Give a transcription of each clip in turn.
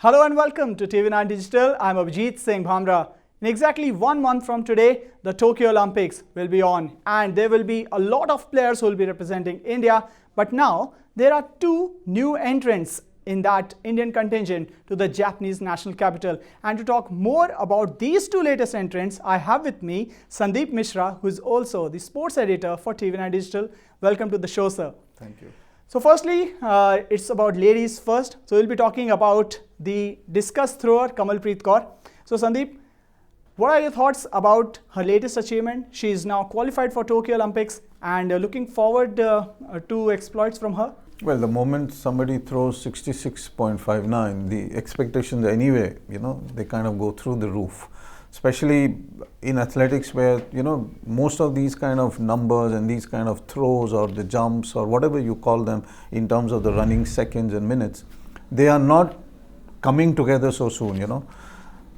Hello and welcome to TV9 Digital. I'm Abhijit Singh Bhamra. In exactly 1 month from today, the Tokyo Olympics will be on and there will be a lot of players who will be representing India. But now there are two new entrants in that Indian contingent to the Japanese national capital. And to talk more about these two latest entrants, I have with me Sundeep Misra, who is also the sports editor for TV9 Digital. Welcome to the show, sir. Thank you. So firstly, it's about ladies first. So we'll be talking about the discus thrower Kamalpreet Kaur. So Sundeep, what are your thoughts about her latest achievement? She is now qualified for Tokyo Olympics and looking forward to exploits from her. Well, the moment somebody throws 66.59, the expectations anyway, they kind of go through the roof. Especially in athletics where, most of these kind of numbers and these kind of throws or the jumps or whatever you call them in terms of the running seconds and minutes, they are not coming together so soon,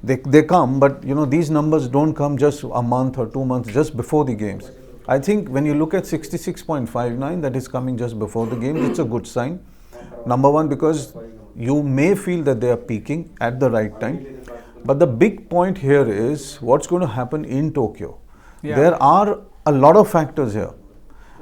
They come, but, these numbers don't come just a month or 2 months just before the games. I think when you look at 66.59, that is coming just before the games, it's a good sign. Number one, because you may feel that they are peaking at the right time. But the big point here is what's going to happen in Tokyo. Yeah. There are a lot of factors here.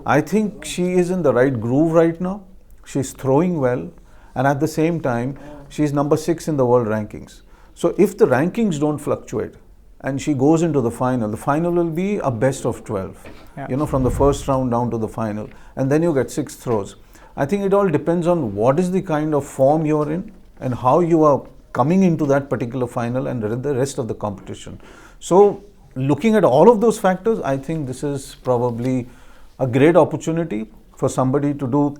I think she is in the right groove right now. She's throwing well. And at the same time, she's number 6 in the world rankings. So if the rankings don't fluctuate and she goes into the final will be a best of 12. Yeah. From the first round down to the final. And then you get 6 throws. I think it all depends on what is the kind of form you're in and how you are coming into that particular final and the rest of the competition. So looking at all of those factors, I think this is probably a great opportunity for somebody to do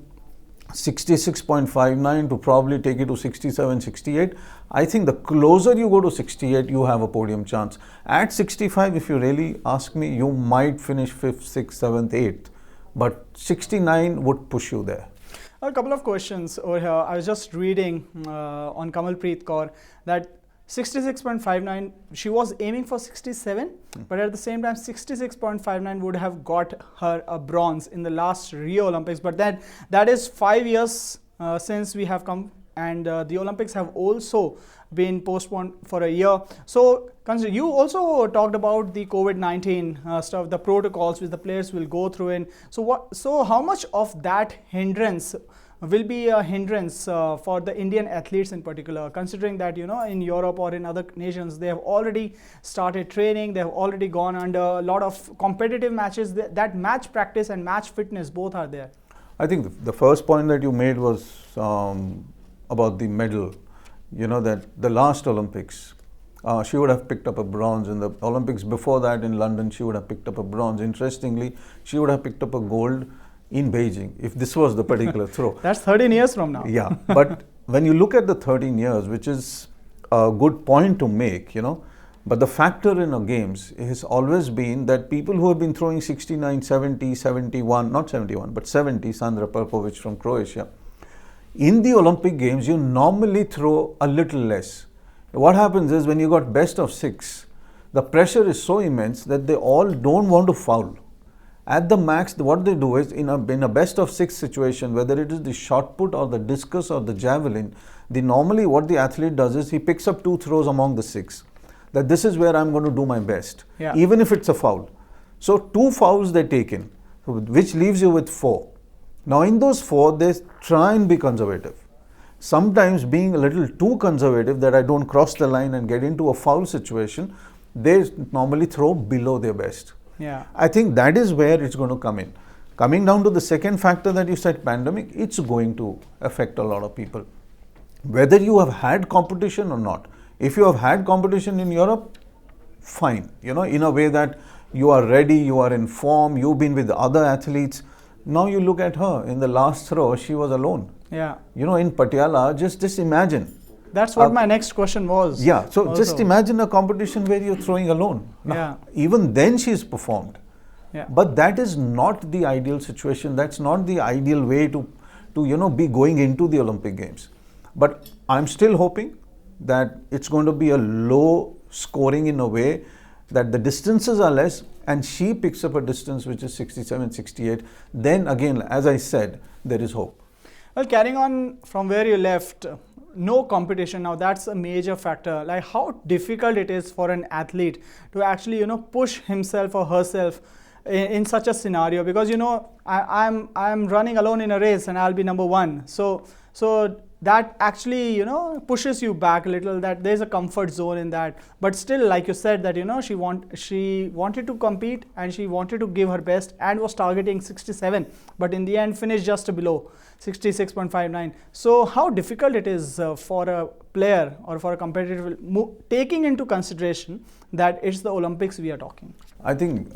66.59 to probably take it to 67, 68. I think the closer you go to 68, you have a podium chance. At 65, if you really ask me, you might finish 5th, 6th, 7th, 8th. But 69 would push you there. A couple of questions over here. I was just reading on Kamalpreet Kaur that 66.59, she was aiming for 67, but at the same time 66.59 would have got her a bronze in the last Rio Olympics. But that is 5 years since we have come, and the Olympics have also been postponed for a year. So you also talked about the COVID-19 stuff, the protocols which the players will go through in. So how much of that hindrance will be a hindrance for the Indian athletes in particular, considering that, in Europe or in other nations, they have already started training, they have already gone under a lot of competitive matches, that match practice and match fitness, both are there. I think the first point that you made was about the medal, that the last Olympics, she would have picked up a bronze. In the Olympics before that in London, she would have picked up a bronze. Interestingly, she would have picked up a gold in Beijing, if this was the particular throw. That's 13 years from now. Yeah, but when you look at the 13 years, which is a good point to make, but the factor in our games has always been that people who have been throwing 69, 70, 71, not 71, but 70, Sandra Perkovic from Croatia, in the Olympic Games, you normally throw a little less. What happens is when you got best of 6, the pressure is so immense that they all don't want to foul. At the max, what they do is in a best of 6 situation, whether it is the shot put or the discus or the javelin, normally what the athlete does is he picks up 2 throws among the 6. That this is where I'm going to do my best, even if it's a foul. So 2 fouls they take in, which leaves you with 4. Now in those 4, they try and be conservative. Sometimes being a little too conservative that I don't cross the line and get into a foul situation, they normally throw below their best. Yeah. I think that is where it's going to come in. Coming down to the second factor that you said, pandemic, it's going to affect a lot of people. Whether you have had competition or not. If you have had competition in Europe, fine. In a way that you are ready, you are in form, you've been with other athletes. Now you look at her, in the last throw, she was alone. Yeah. In Patiala, just imagine. That's what my next question was. Yeah, so also. Just imagine a competition where you're throwing alone. Now, even then she's performed. Yeah. But that is not the ideal situation. That's not the ideal way to be going into the Olympic Games. But I'm still hoping that it's going to be a low scoring in a way that the distances are less and she picks up a distance which is 67, 68. Then again, as I said, there is hope. Well, carrying on from where you left, no competition. Now that's a major factor. Like how difficult it is for an athlete to actually push himself or herself in such a scenario, because I'm running alone in a race and I'll be number one. So that actually pushes you back a little, that there's a comfort zone in that. But still, like you said, that she wanted to compete and she wanted to give her best and was targeting 67, but in the end finished just below 66.59. So how difficult it is for a player or for a competitor, taking into consideration that it's the Olympics we are talking. I think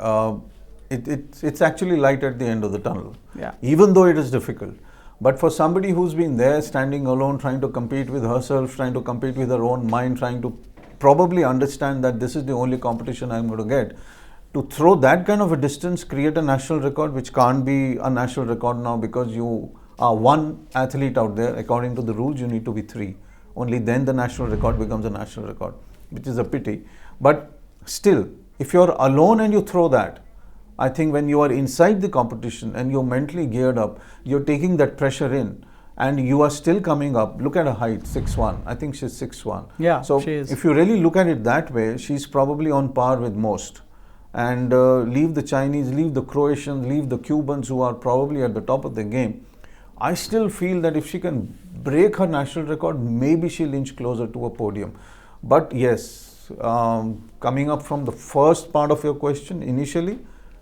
it's actually light at the end of the tunnel. Yeah. Even though it is difficult. But for somebody who's been there, standing alone, trying to compete with herself, trying to compete with her own mind, trying to probably understand that this is the only competition I'm going to get, to throw that kind of a distance, create a national record, which can't be a national record now because you are one athlete out there. According to the rules, you need to be 3. Only then the national record becomes a national record, which is a pity. But still, if you're alone and you throw that, I think when you are inside the competition and you're mentally geared up, you're taking that pressure in and you are still coming up. Look at her height, 6'1". I think she's 6'1". Yeah, so she is. If you really look at it that way, she's probably on par with most. And leave the Chinese, leave the Croatians, leave the Cubans who are probably at the top of the game. I still feel that if she can break her national record, maybe she'll inch closer to a podium. But yes, coming up from the first part of your question initially,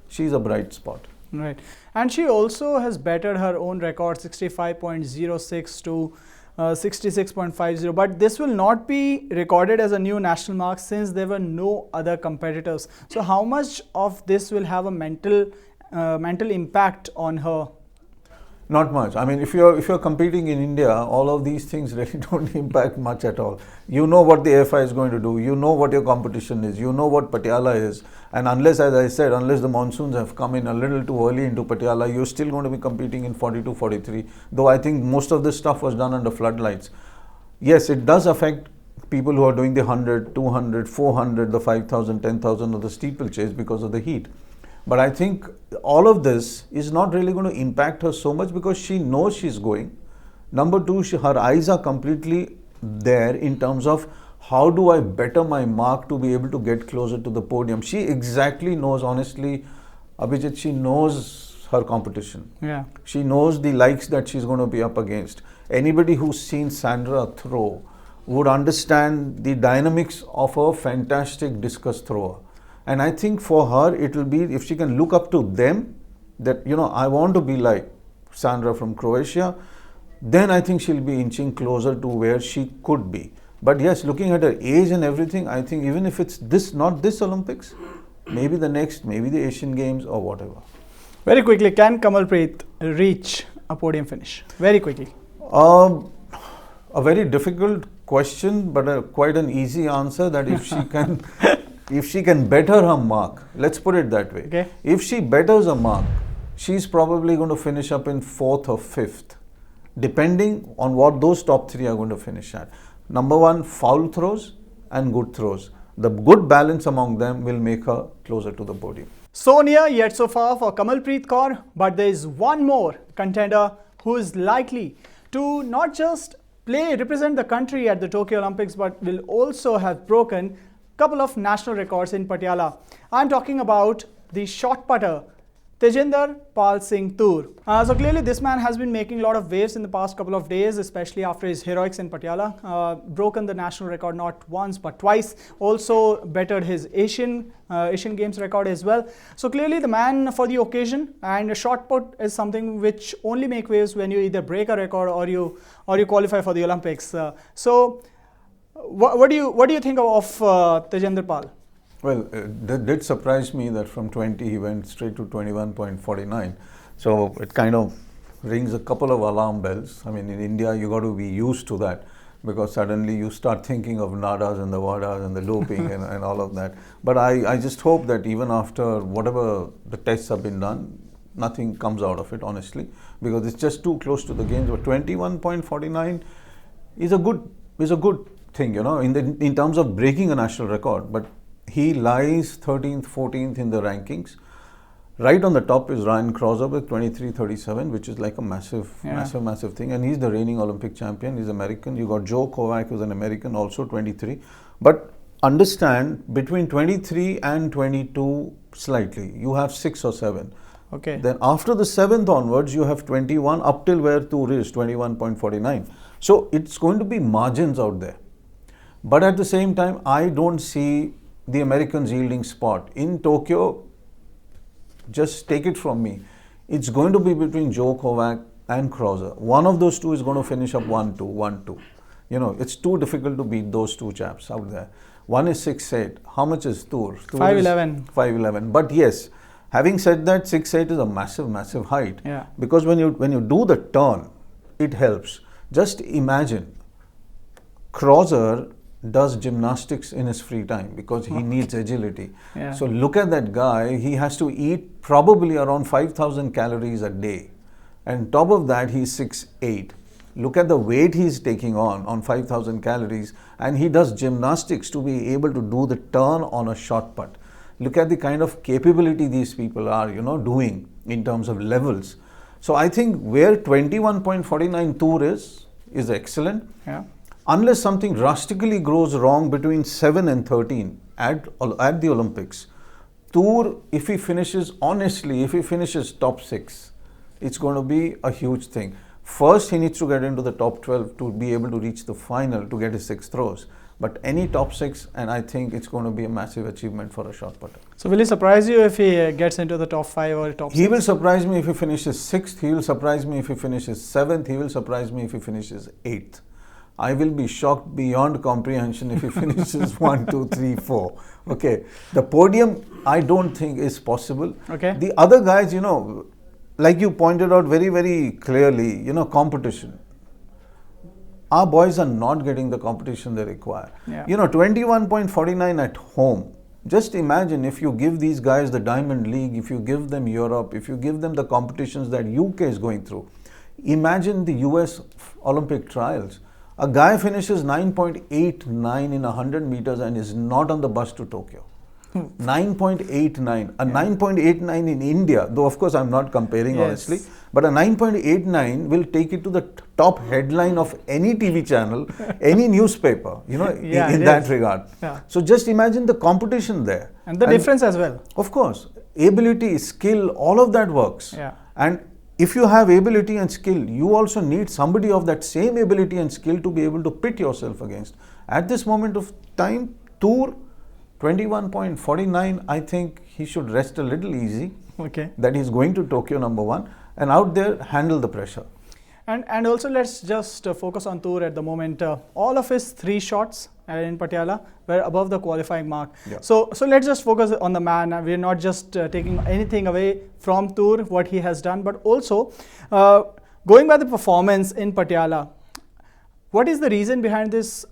she's a bright spot. Right. And she also has bettered her own record, 65.06 to 66.50. But this will not be recorded as a new national mark since there were no other competitors. So how much of this will have a mental impact on her? Not much. I mean, if you're competing in India, all of these things really don't impact much at all. You know what the FI is going to do. You know what your competition is. You know what Patiala is. And unless, as I said, unless the monsoons have come in a little too early into Patiala, you're still going to be competing in 42, 43. Though I think most of this stuff was done under floodlights. Yes, it does affect people who are doing the 100, 200, 400, the 5,000, 10,000 or the steeplechase because of the heat. But I think all of this is not really going to impact her so much because she knows she's going. Number 2, her eyes are completely there in terms of how do I better my mark to be able to get closer to the podium. She exactly knows, honestly, Abhijit, she knows her competition. Yeah. She knows the likes that she's going to be up against. Anybody who's seen Sandra throw would understand the dynamics of a fantastic discus thrower. And I think for her, it will be, if she can look up to them, that, I want to be like Sandra from Croatia, then I think she'll be inching closer to where she could be. But yes, looking at her age and everything, I think even if it's not this Olympics, maybe the next, maybe the Asian Games or whatever. Very quickly, can Kamalpreet reach a podium finish? Very quickly. A very difficult question, but quite an easy answer, that if she can... If she can better her mark, let's put it that way. Okay. If she betters her mark, she's probably going to finish up in 4th or 5th, depending on what those top 3 are going to finish at. Number 1, foul throws and good throws. The good balance among them will make her closer to the podium. So near yet so far for Kamalpreet Kaur, but there is one more contender who is likely to not just represent the country at the Tokyo Olympics, but will also have broken couple of national records in Patiala. I'm talking about the shot putter, Tajinder Pal Singh Toor. So clearly this man has been making a lot of waves in the past couple of days, especially after his heroics in Patiala. Broken the national record not once but twice. Also bettered his Asian Games record as well. So clearly the man for the occasion, and a shot put is something which only make waves when you either break a record or you qualify for the Olympics. What do you think of Tajinder Pal? Well, it did surprise me that from 20 he went straight to 21.49. So it kind of rings a couple of alarm bells. I mean, in India you got to be used to that, because suddenly you start thinking of nadas and the vadas and the doping and all of that. But I just hope that even after whatever the tests have been done, nothing comes out of it, honestly, because it's just too close to the games. But 21.49 is a good thing, in terms of breaking a national record. But he lies 13th, 14th in the rankings. Right on the top is Ryan Crouser with 23-37, which is like a massive thing. And he's the reigning Olympic champion. He's American. You got Joe Kovac, who's an American, also 23. But understand, between 23 and 22, slightly, you have 6 or 7. Okay. Then after the 7th onwards, you have 21 up till where Toor is, 21.49. So it's going to be margins out there. But at the same time, I don't see the Americans yielding spot. In Tokyo, just take it from me, it's going to be between Joe Kovac and Crouser. One of those two is going to finish up 1-2, 1-2. You know, it's too difficult to beat those two chaps out there. One is 6'8". How much is Toor? 5'11". 5'11". But yes, having said that, 6'8" is a massive height. Yeah. Because when you do the turn, it helps. Just imagine, Crouser does gymnastics in his free time because he needs agility. Yeah. So look at that guy. He has to eat probably around 5,000 calories a day. And top of that, he's 6'8". Look at the weight he's taking on 5,000 calories. And he does gymnastics to be able to do the turn on a short putt. Look at the kind of capability these people are, doing in terms of levels. So I think where 21.49 Toor is excellent. Yeah. Unless something drastically goes wrong between 7 and 13 at the Olympics, Toor, if he finishes top 6, it's going to be a huge thing. First, he needs to get into the top 12 to be able to reach the final to get his 6 throws. But any top 6, and I think it's going to be a massive achievement for a shot putter. So will he surprise you if he gets into the top 5 or top 6? He will surprise me if he finishes 6th. He will surprise me if he finishes 7th. He will surprise me if he finishes 8th. I will be shocked beyond comprehension if he finishes 1, 2, 3, 4. Okay. The podium, I don't think is possible. Okay. The other guys, like you pointed out very, very clearly, competition. Our boys are not getting the competition they require. Yeah. 21.49 at home. Just imagine if you give these guys the Diamond League, if you give them Europe, if you give them the competitions that UK is going through. Imagine the US Olympic trials. A guy finishes 9.89 in 100 meters and is not on the bus to Tokyo. 9.89. A 9.89 in India, though of course I'm not comparing honestly, but a 9.89 will take it to the top headline of any TV channel, any newspaper, in that regard. Yeah. So just imagine the competition there. And the difference as well. Of course. Ability, skill, all of that works. Yeah. And if you have ability and skill, you also need somebody of that same ability and skill to be able to pit yourself against. At this moment of time, Toor, 21.49, I think he should rest a little easy. Okay. That he's going to Tokyo #1 and out there handle the pressure. And also let's just focus on Toor at the moment. All of his 3 shots in Patiala were above the qualifying mark. Yeah. So let's just focus on the man. We're not just taking anything away from Toor, what he has done, but also going by the performance in Patiala. What is the reason behind this,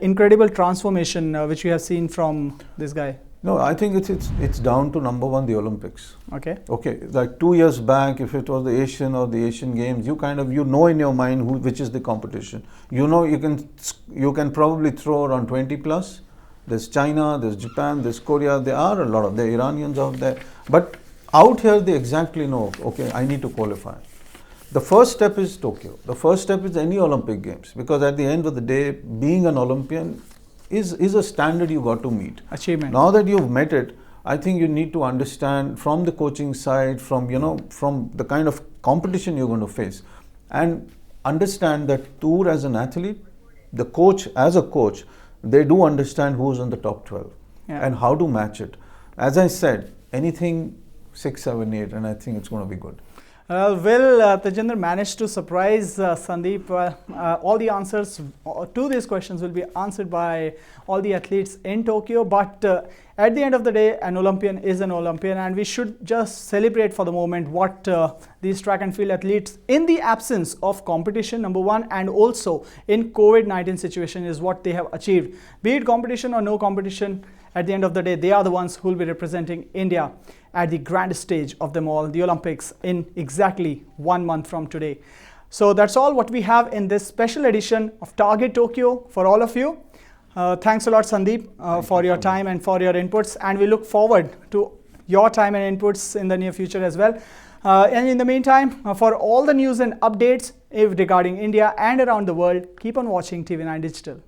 incredible transformation which we have seen from this guy? No, I think it's down to #1, the Olympics. Okay. Okay, like 2 years back, if it was the Asian or the Asian Games, you know in your mind which is the competition. You can probably throw around 20 plus. There's China, there's Japan, there's Korea. There are a lot of the Iranians out there. But out here, they exactly know. Okay, I need to qualify. The first step is Tokyo. The first step is any Olympic Games, because at the end of the day, being an Olympian is a standard you got to meet. Achievement. Now that you've met it, I think you need to understand from the coaching side, from the kind of competition you're going to face, and understand that Toor as an athlete, the coach as a coach, they do understand who's in the top 12 and how to match it. As I said, anything 6, 7, 8, and I think it's going to be good. Tajinder managed to surprise Sundeep. All the answers to these questions will be answered by all the athletes in Tokyo. But at the end of the day, an Olympian is an Olympian, and we should just celebrate for the moment what these track and field athletes, in the absence of competition, #1, and also in COVID-19 situation, is what they have achieved. Be it competition or no competition, at the end of the day, they are the ones who will be representing India at the grandest stage of them all, the Olympics, in exactly 1 month from today. So that's all what we have in this special edition of Target Tokyo for all of you. Thanks a lot, Sundeep, for your time and for your inputs, and we look forward to your time and inputs in the near future as well. And in the meantime, for all the news and updates regarding India and around the world, keep on watching TV9 Digital.